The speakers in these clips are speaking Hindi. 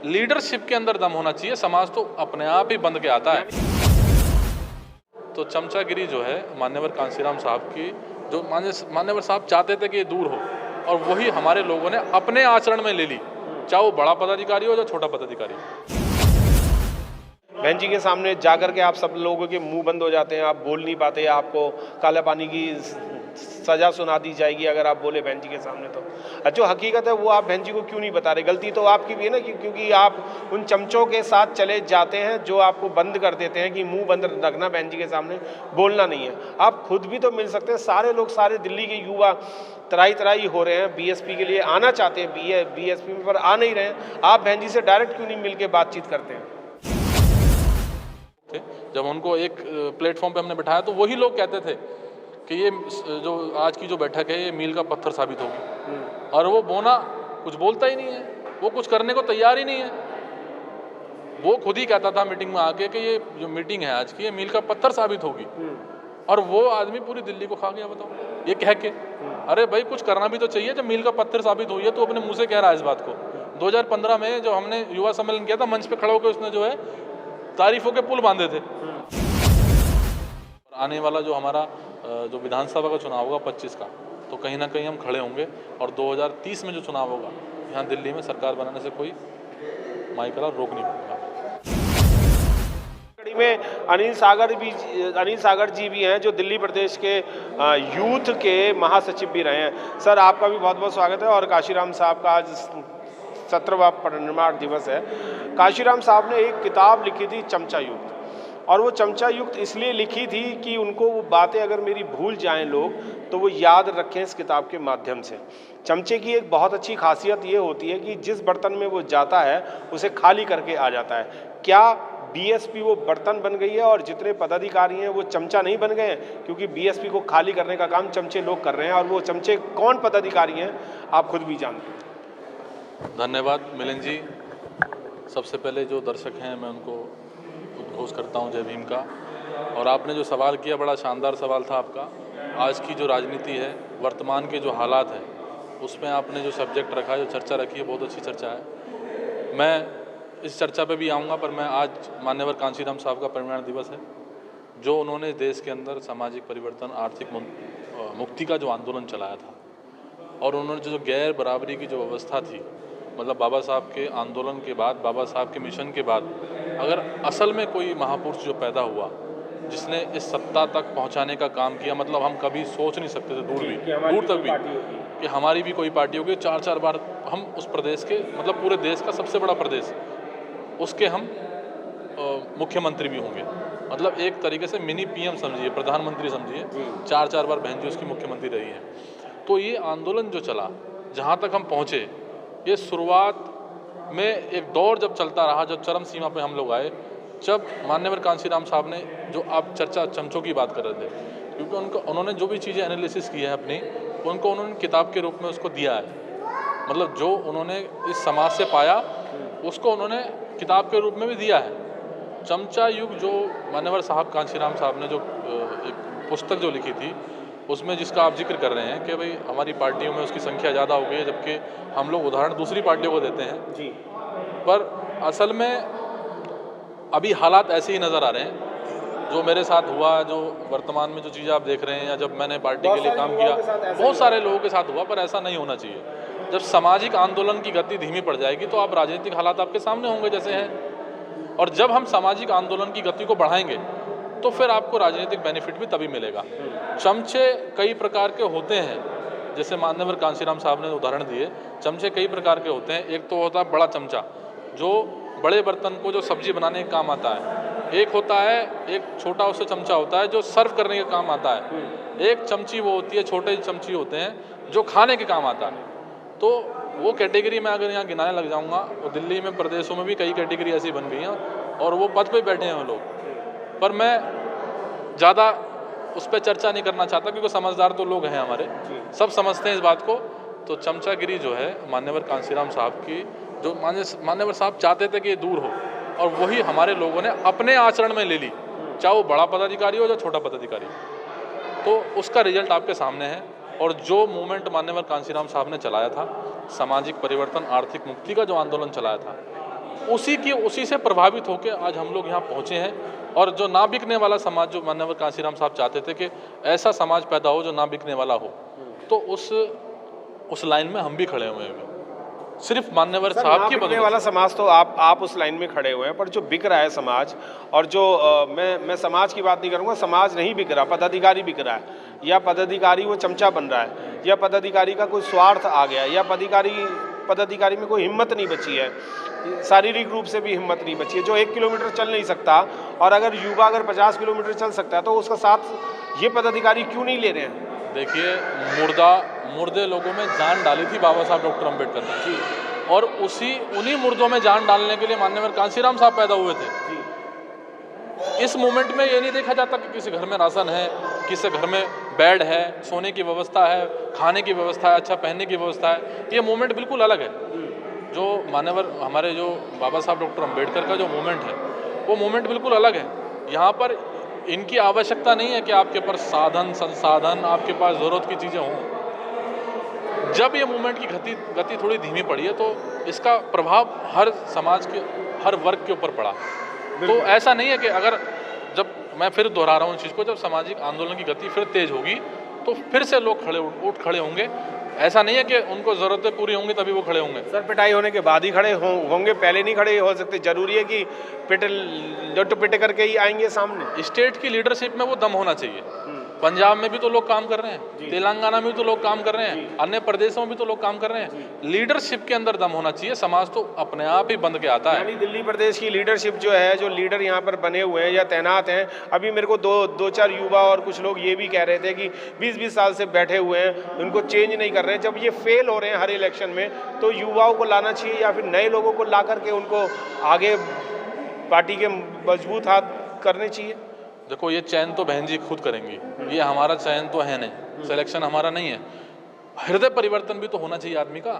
लीडरशिप के अंदर दम होना चाहिए, समाज तो अपने आप ही बंद के आता है। तो चमचागिरी जो है मान्यवर कांशीराम साहब की, जो मान्यवर साहब चाहते थे कि ये दूर हो, और वही हमारे लोगों ने अपने आचरण में ले ली, चाहे वो बड़ा पदाधिकारी हो या छोटा पदाधिकारी। बहन जी के सामने जाकर के आप सब लोगों के मुंह बंद हो जाते हैं, आप बोल नहीं पाते, आपको काला पानी की सजा सुना दी जाएगी अगर आप बोले बहन जी के सामने। तो जो हकीकत है वो आप बहन जी को क्यों नहीं बता रहे? गलती तो आपकी भी है ना, क्योंकि आप उन चमचों के साथ चले जाते हैं जो आपको बंद कर देते हैं कि मुंह बंद रखना, बहन जी के सामने बोलना नहीं है। आप खुद भी तो मिल सकते हैं। सारे लोग, सारे दिल्ली के युवा तराई तराई हो रहे हैं, बीएसपी के लिए आना चाहते हैं, बीएसपी में पर आ नहीं रहे हैं। आप बहन जी से डायरेक्ट क्यों नहीं मिल के बातचीत करते हैं? जब उनको एक प्लेटफॉर्म पे हमने बिठाया तो वही लोग कहते थे कि ये जो आज की जो बैठक है ये मील का पत्थर साबित होगी, और वो बोना कुछ बोलता ही नहीं है, वो कुछ करने को तैयार ही नहीं है। वो खुद ही कहता था मीटिंग में आके कि ये जो मीटिंग है आज की ये मील का पत्थर साबित होगी, और वो आदमी पूरी दिल्ली को खा गया। बताओ, ये कह के, अरे भाई कुछ करना भी तो चाहिए। जब मील का पत्थर साबित हुई है तो अपने मुंह से कह रहा है इस बात को। 2015 में जो हमने युवा सम्मेलन किया था, मंच पे खड़ा होकर उसने जो है तारीफों के पुल बांधे थे। आने वाला जो हमारा जो विधानसभा का चुनाव होगा 25 का, तो कहीं ना कहीं हम खड़े होंगे, और 2030 में जो चुनाव होगा यहाँ दिल्ली में सरकार बनाने से कोई माइकला रोक नहीं पाएगा। कड़ी में अनिल सागर जी भी हैं, जो दिल्ली प्रदेश के यूथ के महासचिव भी रहे हैं। सर, आपका भी बहुत बहुत स्वागत है। और काशीराम साहब का आज 17वां परिनिर्वाण दिवस है। काशीराम साहब ने एक किताब लिखी थी, चमचा युक्त, और वो चमचा युक्त इसलिए लिखी थी कि उनको वो बातें अगर मेरी भूल जाएं लोग तो वो याद रखें इस किताब के माध्यम से। चमचे की एक बहुत अच्छी खासियत ये होती है कि जिस बर्तन में वो जाता है उसे खाली करके आ जाता है। क्या बीएसपी वो बर्तन बन गई है और जितने पदाधिकारी हैं वो चमचा नहीं बन गए हैं? क्योंकि बीएसपी को खाली करने का काम चमचे लोग कर रहे हैं, और वो चमचे कौन पदाधिकारी हैं आप खुद भी जानते हैं। धन्यवाद मिलन जी। सबसे पहले जो दर्शक हैं मैं उनको उद्घोष करता हूं जय भीम का। और आपने जो सवाल किया बड़ा शानदार सवाल था आपका। आज की जो राजनीति है, वर्तमान के जो हालात हैं, उसमें आपने जो सब्जेक्ट रखा है, जो चर्चा रखी है, बहुत अच्छी चर्चा है। मैं इस चर्चा पे भी आऊँगा, पर मैं आज मान्यवर कांशीराम साहब का परिनिर्वाण दिवस है, जो उन्होंने देश के अंदर सामाजिक परिवर्तन, आर्थिक मुक्ति का जो आंदोलन चलाया था, और उन्होंने जो गैर बराबरी की जो व्यवस्था थी, मतलब बाबा साहब के आंदोलन के बाद, बाबा साहब के मिशन के बाद अगर असल में कोई महापुरुष जो पैदा हुआ जिसने इस सत्ता तक पहुंचाने का काम किया, मतलब हम कभी सोच नहीं सकते थे दूर तक भी कि हमारी भी कोई पार्टी होगी। 4-4 बार हम उस प्रदेश के, मतलब पूरे देश का सबसे बड़ा प्रदेश, उसके हम मुख्यमंत्री भी होंगे। मतलब एक तरीके से मिनी पीएम समझिए, प्रधानमंत्री समझिए। 4-4 बार बहन जी उसकी मुख्यमंत्री रही है। तो ये आंदोलन जो चला, जहाँ तक हम पहुँचे, ये शुरुआत में एक दौर जब चलता रहा, जब चरम सीमा पे हम लोग आए, जब मान्यवर कांशीराम साहब ने, जो आप चर्चा चमचों की बात कर रहे थे, क्योंकि उन्होंने जो भी चीज़ें एनालिसिस की है अपनी, उनको उन्होंने किताब के रूप में उसको दिया है। मतलब जो उन्होंने इस समाज से पाया उसको उन्होंने किताब के रूप में भी दिया है। चमचा युग जो मान्यवर साहब कांशीराम साहब ने जो एक पुस्तक जो लिखी थी, उसमें जिसका आप जिक्र कर रहे हैं कि भाई हमारी पार्टियों में उसकी संख्या ज़्यादा हो गई है, जबकि हम लोग उदाहरण दूसरी पार्टियों को देते हैं जी। पर असल में अभी हालात ऐसे ही नज़र आ रहे हैं। जो मेरे साथ हुआ, जो वर्तमान में जो चीज़ें आप देख रहे हैं, या जब मैंने पार्टी के लिए काम किया, बहुत सारे लोगों के साथ हुआ, पर ऐसा नहीं होना चाहिए। जब सामाजिक आंदोलन की गति धीमी पड़ जाएगी तो आप राजनीतिक हालात आपके सामने होंगे जैसे हैं, और जब हम सामाजिक आंदोलन की गति को बढ़ाएंगे तो फिर आपको राजनीतिक बेनिफिट भी तभी मिलेगा। चमचे कई प्रकार के होते हैं, जैसे मान्यवर कांशीराम साहब ने उदाहरण दिए। चमचे कई प्रकार के होते हैं। एक तो होता है बड़ा चमचा, जो बड़े बर्तन को जो सब्जी बनाने के काम आता है। एक होता है, एक छोटा उससे चमचा होता है जो सर्व करने के काम आता है। एक चमची वो होती है, छोटे चमची होते हैं जो खाने के काम आता है। तो वो कैटेगरी में अगर यहाँ गिनाने लग जाऊँगा, और दिल्ली में, प्रदेशों में भी कई कैटेगरी ऐसी बन गई हैं, और वो पद पे बैठे हैं वो लोग। पर मैं ज़्यादा उस पर चर्चा नहीं करना चाहता, क्योंकि समझदार तो लोग हैं हमारे, सब समझते हैं इस बात को। तो चमचागिरी जो है मान्यवर कांशीराम साहब की, जो मान्यवर साहब चाहते थे कि ये दूर हो, और वही हमारे लोगों ने अपने आचरण में ले ली, चाहे वो बड़ा पदाधिकारी हो या छोटा पदाधिकारी। तो उसका रिजल्ट आपके सामने है। और जो मूवमेंट मान्यवर कांशीराम साहब ने चलाया था, सामाजिक परिवर्तन, आर्थिक मुक्ति का जो आंदोलन चलाया था, उसी से प्रभावित होकर आज हम लोग यहाँ पहुँचे हैं। और जो ना बिकने वाला समाज, जो माननीय कांशीराम साहब चाहते थे कि ऐसा समाज पैदा हो जो ना बिकने वाला हो, तो उस लाइन में हम भी खड़े हुए हैं। सिर्फ मान्यवर साहब की बिकने वाला समाज तो आप उस लाइन में खड़े हुए हैं, पर जो बिक रहा है समाज, और जो मैं समाज की बात नहीं करूंगा, समाज नहीं बिक रहा, पदाधिकारी बिक रहा है, या पदाधिकारी वो चमचा बन रहा है, या पदाधिकारी का कोई स्वार्थ आ गया, या पदाधिकारी में कोई हिम्मत नहीं बची है, शारीरिक रूप से भी हिम्मत नहीं बची है। जो 1 किलोमीटर चल नहीं सकता, और अगर युवा अगर 50 किलोमीटर चल सकता है, तो उसका साथ ये पदाधिकारी क्यों नहीं ले रहे हैं? देखिए, मुर्दे लोगों में जान डाली थी बाबा साहब डॉक्टर अम्बेडकर ने, और उन्हीं मुर्दों में जान डालने के लिए माननीय कांशीराम साहब पैदा हुए थे। इस मूवमेंट में ये नहीं देखा जाता कि किसी घर में राशन है, किसी घर में बेड है, सोने की व्यवस्था है, खाने की व्यवस्था है, अच्छा पहनने की व्यवस्था है। ये मूवमेंट बिल्कुल अलग है। जो माननीय हमारे जो बाबा साहब डॉक्टर अम्बेडकर का जो मूवमेंट है, वो मूवमेंट बिल्कुल अलग है। यहाँ पर इनकी आवश्यकता नहीं है कि आपके पास साधन संसाधन, आपके पास ज़रूरत की चीज़ें हों। जब ये मूवमेंट की गति थोड़ी धीमी पड़ी है, तो इसका प्रभाव हर समाज के हर वर्ग के ऊपर पड़ा। तो ऐसा नहीं है कि जब मैं फिर दोहरा रहा हूँ इस चीज़ को, जब सामाजिक आंदोलन की गति फिर तेज होगी, तो फिर से लोग खड़े होंगे। ऐसा नहीं है कि उनको ज़रूरतें पूरी होंगी तभी वो खड़े होंगे। सर, पिटाई होने के बाद ही खड़े होंगे, पहले नहीं खड़े हो सकते? जरूरी है कि लुट पिट करके ही आएंगे सामने? स्टेट की लीडरशिप में वो दम होना चाहिए। पंजाब में भी तो लोग काम कर रहे हैं, तेलंगाना में भी तो लोग काम कर रहे हैं, अन्य प्रदेशों में भी तो लोग काम कर रहे हैं। लीडरशिप के अंदर दम होना चाहिए। समाज तो अपने आप ही बंद के आता है। यानी दिल्ली प्रदेश की लीडरशिप जो है, जो लीडर यहाँ पर बने हुए हैं या तैनात हैं, अभी मेरे को दो चार युवा और कुछ लोग ये भी कह रहे थे कि 20-20 साल से बैठे हुए हैं, उनको चेंज नहीं कर रहे हैं। जब ये फेल हो रहे हैं हर इलेक्शन में, तो युवाओं को लाना चाहिए या फिर नए लोगों को ला करके उनको आगे पार्टी के मजबूत हाथ करने चाहिए? देखो, ये चयन तो बहन जी खुद करेंगी, ये हमारा चयन तो है नहीं, सिलेक्शन हमारा नहीं है। हृदय परिवर्तन भी तो होना चाहिए आदमी का,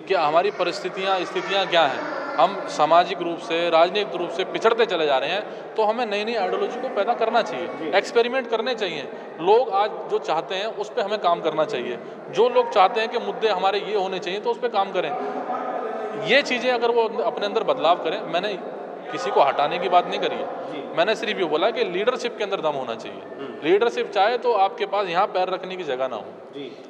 कि हमारी स्थितियाँ क्या हैं। हम सामाजिक रूप से, राजनीतिक रूप से पिछड़ते चले जा रहे हैं, तो हमें नई आइडियोलॉजी को पैदा करना चाहिए, एक्सपेरिमेंट करने चाहिए। लोग आज जो चाहते हैं उस पर हमें काम करना चाहिए। जो लोग चाहते हैं कि मुद्दे हमारे ये होने चाहिए, तो उस पर काम करें। ये चीज़ें अगर वो अपने अंदर बदलाव करें, मैंने किसी को हटाने की बात नहीं करी है, मैंने सिर्फ ये बोला कि लीडरशिप के अंदर दम होना चाहिए। लीडरशिप चाहे तो आपके पास यहाँ पैर रखने की जगह ना हो।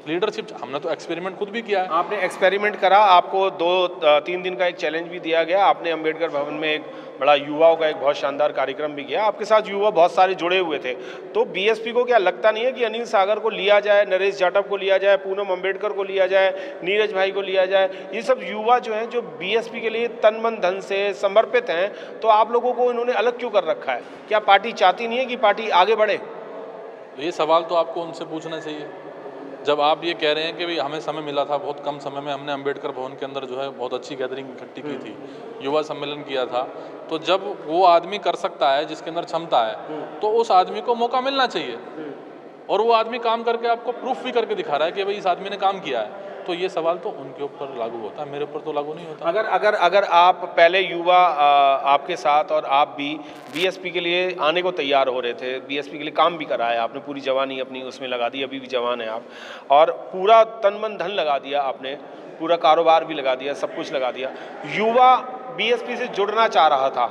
लीडरशिप, हमने तो एक्सपेरिमेंट खुद भी किया है। आपने एक्सपेरिमेंट करा, आपको 2-3 दिन का एक चैलेंज भी दिया गया। आपने अंबेडकर भवन में एक बड़ा युवाओं का एक बहुत शानदार कार्यक्रम भी किया, आपके साथ युवा बहुत सारे जुड़े हुए थे। तो बीएसपी को क्या लगता नहीं है कि अनिल सागर को लिया जाए, नरेश जाटव को लिया जाए, पूनम अंबेडकर को लिया जाए, नीरज भाई को लिया जाए? ये सब युवा जो हैं, जो बीएसपी के लिए तन मन धन से समर्पित हैं, तो आप लोगों को इन्होंने अलग क्यों कर रखा है? क्या पार्टी चाहती नहीं है कि पार्टी आगे बढ़े? ये सवाल तो आपको उनसे पूछना चाहिए। जब आप ये कह रहे हैं कि भाई हमें समय मिला था, बहुत कम समय में हमने अंबेडकर भवन के अंदर जो है बहुत अच्छी गैदरिंग इकट्ठी की थी, युवा सम्मेलन किया था, तो जब वो आदमी कर सकता है जिसके अंदर क्षमता है, तो उस आदमी को मौका मिलना चाहिए। और वो आदमी काम करके आपको प्रूफ भी करके दिखा रहा है कि भाई इस आदमी ने काम किया है, तो ये सवाल तो उनके ऊपर लागू होता है, मेरे ऊपर तो लागू नहीं होता। अगर आप पहले युवा आपके साथ और आप भी बीएसपी के लिए आने को तैयार हो रहे थे, बीएसपी के लिए काम भी करा है आपने, पूरी जवानी अपनी उसमें लगा दी, अभी भी जवान है आप, और पूरा तन मन धन लगा दिया आपने, पूरा कारोबार भी लगा दिया, सब कुछ लगा दिया। युवा बीएसपी से जुड़ना चाह रहा था,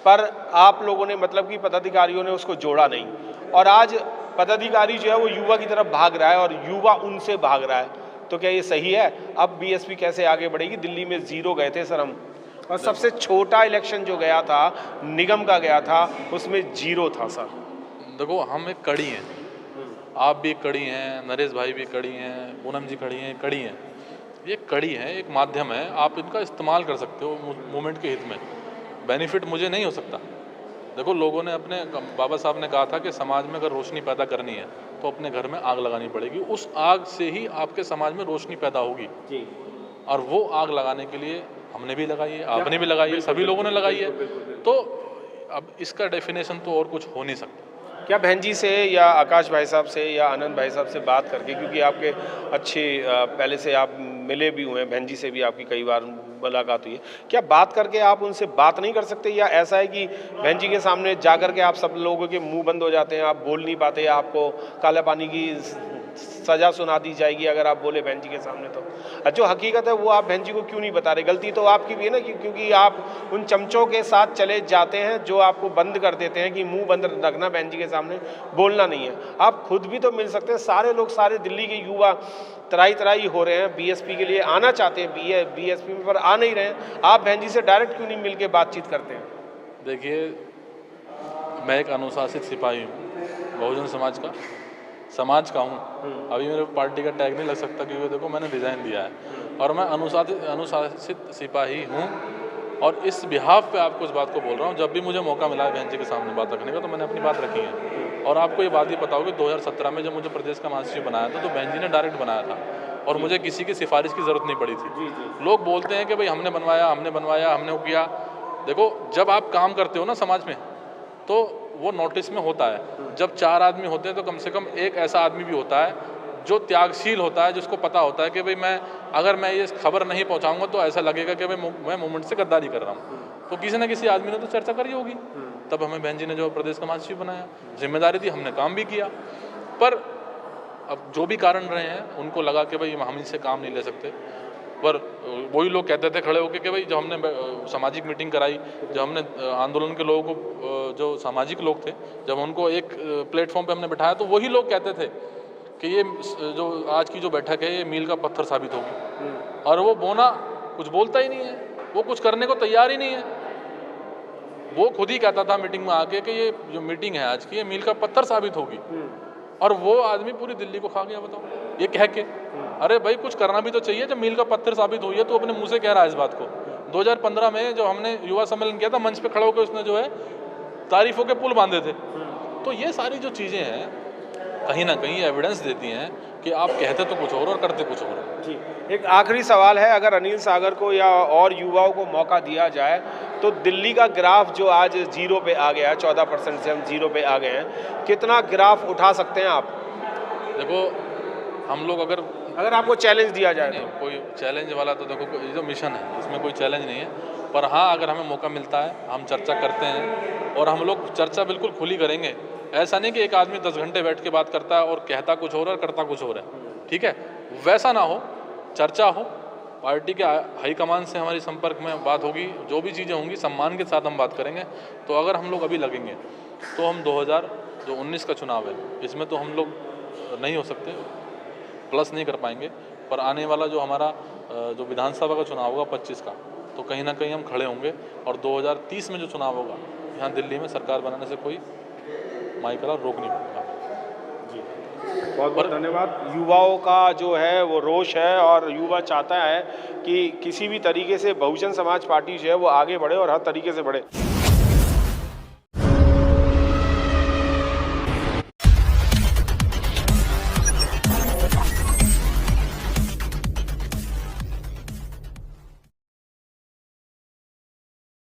पर आप लोगों ने, मतलब कि पदाधिकारियों ने उसको जोड़ा नहीं, और आज पदाधिकारी जो है वो युवा की तरफ भाग रहा है और युवा उनसे भाग रहा है। तो क्या ये सही है? अब बीएसपी कैसे आगे बढ़ेगी? दिल्ली में 0 गए थे सर हम, और सबसे छोटा इलेक्शन जो गया था, निगम का गया था, उसमें 0 था सर। देखो, हम एक कड़ी हैं, आप भी कड़ी हैं, नरेश भाई भी कड़ी हैं, पूनम जी कड़ी हैं, कड़ी हैं। ये कड़ी है, एक माध्यम है, आप इनका इस्तेमाल कर सकते हो मूवमेंट के हित में। बेनिफिट मुझे नहीं हो सकता। देखो, लोगों ने अपने, बाबा साहब ने कहा था कि समाज में अगर रोशनी पैदा करनी है तो अपने घर में आग लगानी पड़ेगी, उस आग से ही आपके समाज में रोशनी पैदा होगी जी। और वो आग लगाने के लिए हमने भी लगाई है, आपने भी लगाई है, सभी लोगों ने लगाई है। तो अब इसका डेफिनेशन तो और कुछ हो नहीं सकता। क्या बहन जी से या आकाश भाई साहब से या आनंद भाई साहब से बात करके, क्योंकि आपके अच्छे पहले से आप मिले भी हुए हैं, बहन जी से भी आपकी कई बार मुलाकात हुई है, क्या बात करके आप उनसे बात नहीं कर सकते? या ऐसा है कि बहन जी के सामने जा कर के आप सब लोगों के मुंह बंद हो जाते हैं, आप बोल नहीं पाते, आपको काला पानी की सज़ा सुना दी जाएगी अगर आप बोले बहन जी के सामने तो जो हकीकत है वो आप बहन जी को क्यों नहीं बता रहे? गलती तो आपकी भी है ना, क्योंकि आप उन चमचों के साथ चले जाते हैं जो आपको बंद कर देते हैं कि मुंह बंद रखना, बहन जी के सामने बोलना नहीं है। आप खुद भी तो मिल सकते हैं। सारे लोग, सारे दिल्ली के युवा तराई तराई हो रहे हैं, बीएसपी के लिए आना चाहते हैं, बीएसपी में, पर आ नहीं रहे हैं। आप बहन जी से डायरेक्ट क्यों नहीं मिल के बातचीत करते हैं? देखिए, मैं एक अनुशासित सिपाही हूँ, बहुजन समाज का हूँ। अभी मेरे पार्टी का टैग नहीं लग सकता क्योंकि देखो मैंने रिज़ाइन दिया है और मैं अनुशासित सिपाही हूँ। और इस बिहाफ पे आपको इस बात को बोल रहा हूँ, जब भी मुझे मौका मिला है बहन जी के सामने बात रखने का तो मैंने अपनी बात रखी है। और आपको ये बात ही पता होगी 2017 में जब मुझे प्रदेश का महासचिव बनाया था तो बहन जी ने डायरेक्ट बनाया था और मुझे किसी की सिफारिश की ज़रूरत नहीं पड़ी थी। लोग बोलते हैं कि भाई हमने बनवाया, हमने वो किया। देखो, जब आप काम करते हो ना समाज में तो वो नोटिस में होता है। जब 4 आदमी होते हैं तो कम से कम एक ऐसा आदमी भी होता है जो त्यागशील होता है, जिसको पता होता है कि भाई अगर मैं ये खबर नहीं पहुंचाऊंगा तो ऐसा लगेगा कि भाई मैं मूवमेंट से गद्दारी कर रहा हूँ। तो किसी न किसी आदमी ने तो चर्चा करी होगी। तब हमें बहन जी ने जो प्रदेश का महासचिव बनाया, जिम्मेदारी थी, हमने काम भी किया। पर अब जो भी कारण रहे हैं उनको लगा कि भाई हम इनसे काम नहीं ले सकते। पर वही लोग कहते थे खड़े होकर कि भाई जो हमने सामाजिक मीटिंग कराई, जब हमने आंदोलन के लोगों को, जो सामाजिक लोग थे, जब उनको एक प्लेटफॉर्म पे हमने बिठाया तो वही लोग कहते थे कि ये जो आज की जो बैठक है ये मील का पत्थर साबित होगी। और वो बोना कुछ बोलता ही नहीं है, वो कुछ करने को तैयार ही नहीं है। वो खुद ही कहता था मीटिंग में आके कि ये जो मीटिंग है आज की ये मील का पत्थर साबित होगी। और वो आदमी पूरी दिल्ली को खा गया, बताओ, ये कह के। अरे भाई, कुछ करना भी तो चाहिए। जब मील का पत्थर साबित हुई है तो अपने मुंह से कह रहा है इस बात को। 2015 में जो हमने युवा सम्मेलन किया था, मंच पे खड़ा होकर उसने जो है तारीफों के पुल बांधे थे। तो ये सारी जो चीज़ें हैं कहीं ना कहीं एविडेंस देती हैं कि आप कहते तो कुछ और करते कुछ और। जी, एक आखिरी सवाल है, अगर अनिल सागर को या और युवाओं को मौका दिया जाए तो दिल्ली का ग्राफ जो आज 0 पे आ गया है, 14% से हम 0 पे आ गए हैं, कितना ग्राफ उठा सकते हैं आप? देखो, हम लोग अगर आपको चैलेंज दिया जाए तो? कोई चैलेंज वाला तो देखो, ये जो मिशन है इसमें कोई चैलेंज नहीं है। पर हाँ, अगर हमें मौका मिलता है, हम चर्चा करते हैं और हम लोग चर्चा बिल्कुल खुली करेंगे। ऐसा नहीं कि एक आदमी 10 घंटे बैठ के बात करता है और कहता कुछ और करता कुछ और है, ठीक है? वैसा ना हो, चर्चा हो, पार्टी के हाईकमान से हमारी संपर्क में बात होगी, जो भी चीज़ें होंगी सम्मान के साथ हम बात करेंगे। तो अगर हम लोग अभी लगेंगे तो हम 2019 का चुनाव है, इसमें तो हम लोग नहीं हो सकते, प्लस नहीं कर पाएंगे। पर आने वाला जो हमारा जो विधानसभा का चुनाव होगा 25 का, तो कहीं ना कहीं हम खड़े होंगे। और 2030 में जो चुनाव होगा यहाँ दिल्ली में, सरकार बनाने से कोई माइकला रोक नहीं पाएगा। जी, बहुत बहुत धन्यवाद। युवाओं का जो है वो रोष है और युवा चाहता है कि किसी भी तरीके से बहुजन समाज पार्टी जो है वो आगे बढ़े और हर तरीके से बढ़े।